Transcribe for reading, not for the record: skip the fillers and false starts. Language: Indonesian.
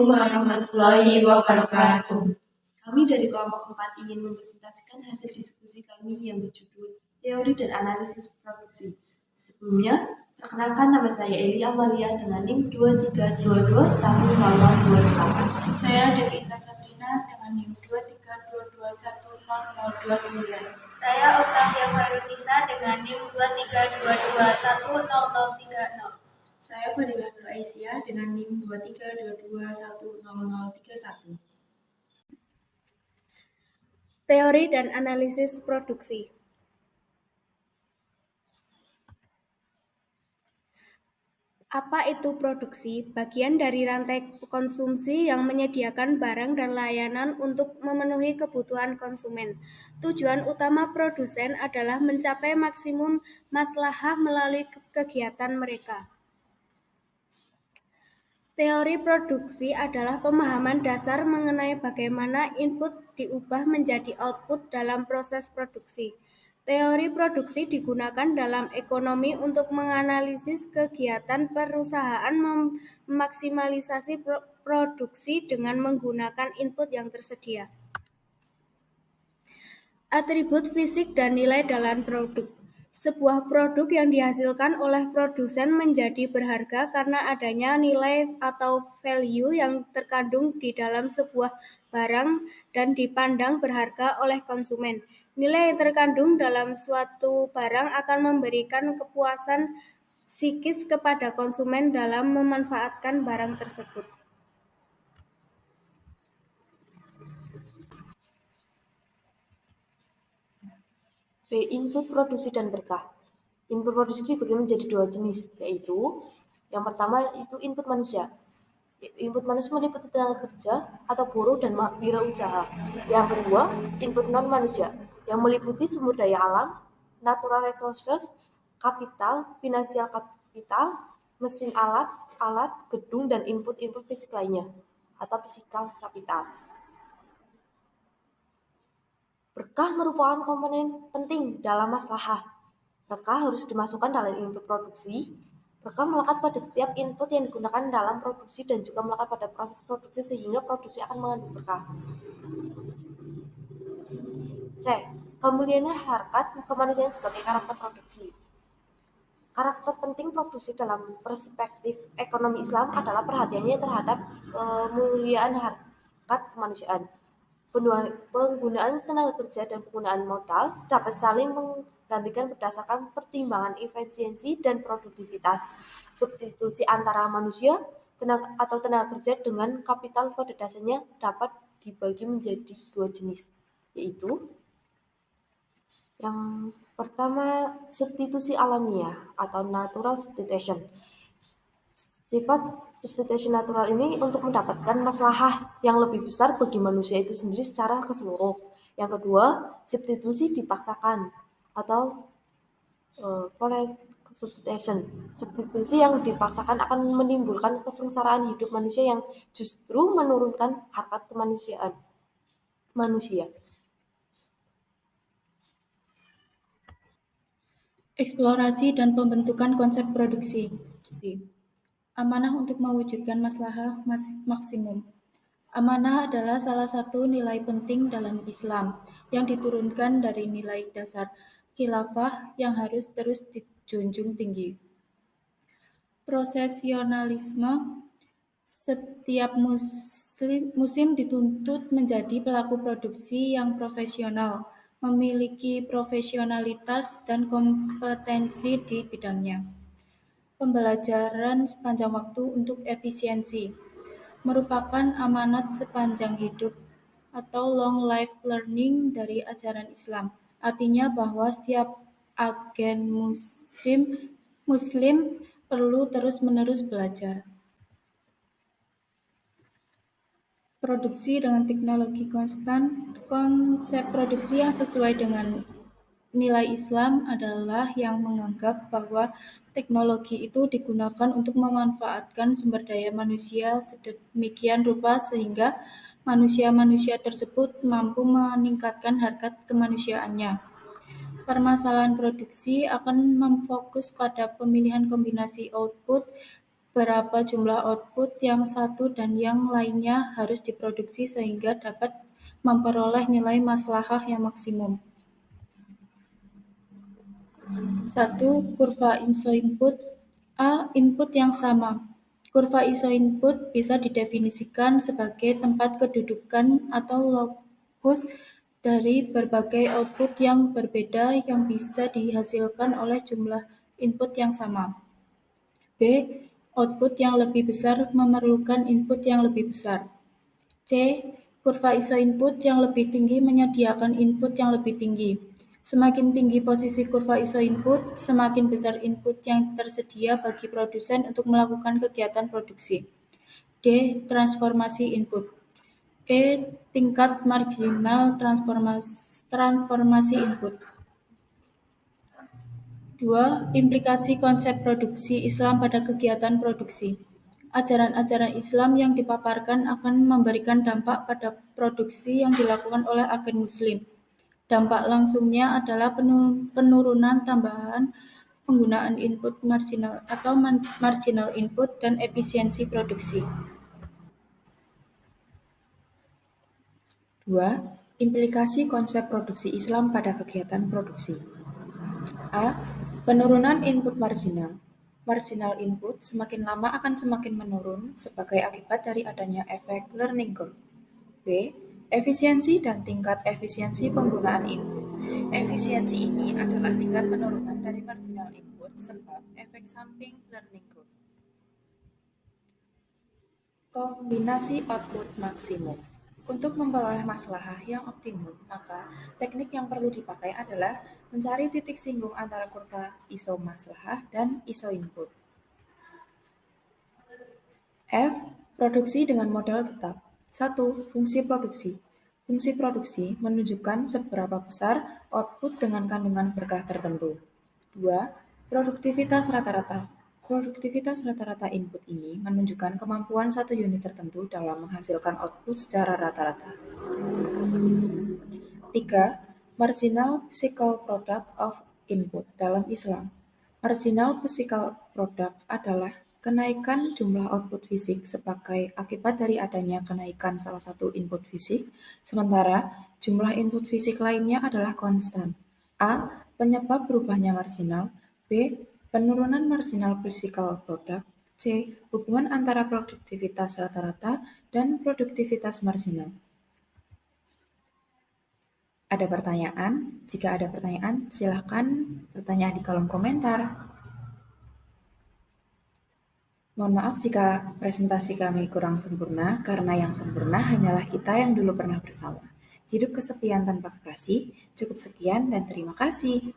Assalamualaikum warahmatullahi wabarakatuh. Kami dari kelompok 4 ingin mempresentasikan hasil diskusi kami yang berjudul Teori dan Analisis Produksi. Sebelumnya, perkenalkan nama saya Eli Amalia dengan NIM 232210028. Saya Devika Sabrina dengan NIM 232210029. Saya Octavia Khairunisa dengan NIM 232210030. Saya Fadila Nur Aisyah dengan NIM 232210031. Teori dan analisis produksi. Apa itu produksi? Bagian dari rantai konsumsi yang menyediakan barang dan layanan untuk memenuhi kebutuhan konsumen. Tujuan utama produsen adalah mencapai maksimum maslahah melalui kegiatan mereka. Teori produksi adalah pemahaman dasar mengenai bagaimana input diubah menjadi output dalam proses produksi. Teori produksi digunakan dalam ekonomi untuk menganalisis kegiatan perusahaan memaksimalisasi produksi dengan menggunakan input yang tersedia. Atribut fisik dan nilai dalam produk. Sebuah produk yang dihasilkan oleh produsen menjadi berharga karena adanya nilai atau value yang terkandung di dalam sebuah barang dan dipandang berharga oleh konsumen. Nilai yang terkandung dalam suatu barang akan memberikan kepuasan psikis kepada konsumen dalam memanfaatkan barang tersebut. B. Input produksi dan berkah. Input produksi dibagi menjadi dua jenis, yaitu yang pertama itu input manusia. Input manusia meliputi tenaga kerja atau buruh dan wirausaha. Yang kedua, input non manusia yang meliputi sumber daya alam, natural resources, kapital, finansial kapital, mesin alat, gedung, dan input fisik lainnya atau physical capital. Berkah merupakan komponen penting dalam maslahah. Berkah harus dimasukkan dalam input produksi. Berkah melekat pada setiap input yang digunakan dalam produksi dan juga melekat pada proses produksi sehingga produksi akan mengandung berkah. C. Kemuliaan harkat kemanusiaan sebagai karakter produksi. Karakter penting produksi dalam perspektif ekonomi Islam adalah perhatiannya terhadap kemuliaan harkat kemanusiaan. Penggunaan tenaga kerja dan penggunaan modal dapat saling menggantikan berdasarkan pertimbangan efisiensi dan produktivitas. Substitusi antara manusia atau tenaga kerja dengan kapital pada dasarnya dapat dibagi menjadi dua jenis, yaitu yang pertama substitusi alamiah atau natural substitution. Sifat substitution natural ini untuk mendapatkan maslahah yang lebih besar bagi manusia itu sendiri secara keseluruh. Yang kedua, substitusi dipaksakan atau substitution. Substitusi yang dipaksakan akan menimbulkan kesengsaraan hidup manusia yang justru menurunkan harkat kemanusiaan manusia. Eksplorasi dan pembentukan konsep produksi. Amanah untuk mewujudkan maslahah maksimum. Amanah adalah salah satu nilai penting dalam Islam yang diturunkan dari nilai dasar khilafah yang harus terus dijunjung tinggi. Profesionalisme. Setiap musim dituntut menjadi pelaku produksi yang profesional, memiliki profesionalitas dan kompetensi di bidangnya. Pembelajaran sepanjang waktu untuk efisiensi merupakan amanat sepanjang hidup atau long life learning dari ajaran Islam. Artinya bahwa setiap agen muslim perlu terus-menerus belajar. Produksi dengan teknologi konstan. Konsep produksi yang sesuai dengan nilai Islam adalah yang menganggap bahwa teknologi itu digunakan untuk memanfaatkan sumber daya manusia sedemikian rupa sehingga manusia-manusia tersebut mampu meningkatkan harkat kemanusiaannya. Permasalahan produksi akan memfokus pada pemilihan kombinasi output berapa jumlah output yang satu dan yang lainnya harus diproduksi sehingga dapat memperoleh nilai maslahah yang maksimum. 1. Kurva ISO input. A. Input yang sama. Kurva ISO input bisa didefinisikan sebagai tempat kedudukan atau lokus dari berbagai output yang berbeda yang bisa dihasilkan oleh jumlah input yang sama. B. Output yang lebih besar memerlukan input yang lebih besar. C. Kurva ISO input yang lebih tinggi menyediakan input yang lebih tinggi. Semakin tinggi posisi kurva ISO input, semakin besar input yang tersedia bagi produsen untuk melakukan kegiatan produksi. D. Transformasi input. E. Tingkat marginal transformasi input. 2. Implikasi konsep produksi Islam pada kegiatan produksi. Ajaran-ajaran Islam yang dipaparkan akan memberikan dampak pada produksi yang dilakukan oleh agen Muslim. Dampak langsungnya adalah penurunan tambahan penggunaan input marginal atau marginal input dan efisiensi produksi. 2. Implikasi konsep produksi Islam pada kegiatan produksi. A. Penurunan input marginal. Marginal input semakin lama akan semakin menurun sebagai akibat dari adanya efek learning curve. B. Efisiensi dan tingkat efisiensi penggunaan input. Efisiensi ini adalah tingkat penurunan dari marginal input sebab efek samping learning curve. Kombinasi output maksimum. Untuk memperoleh maslahah yang optimum, maka teknik yang perlu dipakai adalah mencari titik singgung antara kurva ISO maslahah dan ISO input. F. Produksi dengan model tetap. 1. Fungsi produksi. Fungsi produksi menunjukkan seberapa besar output dengan kandungan berkah tertentu. 2. Produktivitas rata-rata. Produktivitas rata-rata input ini menunjukkan kemampuan satu unit tertentu dalam menghasilkan output secara rata-rata. 3. Marginal physical product of input dalam Islam. Marginal physical product adalah kenaikan jumlah output fisik sebagai akibat dari adanya kenaikan salah satu input fisik, sementara jumlah input fisik lainnya adalah konstan. A. Penyebab berubahnya marginal. B. Penurunan marginal physical product. C. Hubungan antara produktivitas rata-rata dan produktivitas marginal. Ada pertanyaan? Jika ada pertanyaan, silakan bertanya di kolom komentar. Mohon maaf jika presentasi kami kurang sempurna, karena yang sempurna hanyalah kita yang dulu pernah bersama. Hidup kesepian tanpa kekasih. Cukup sekian dan terima kasih.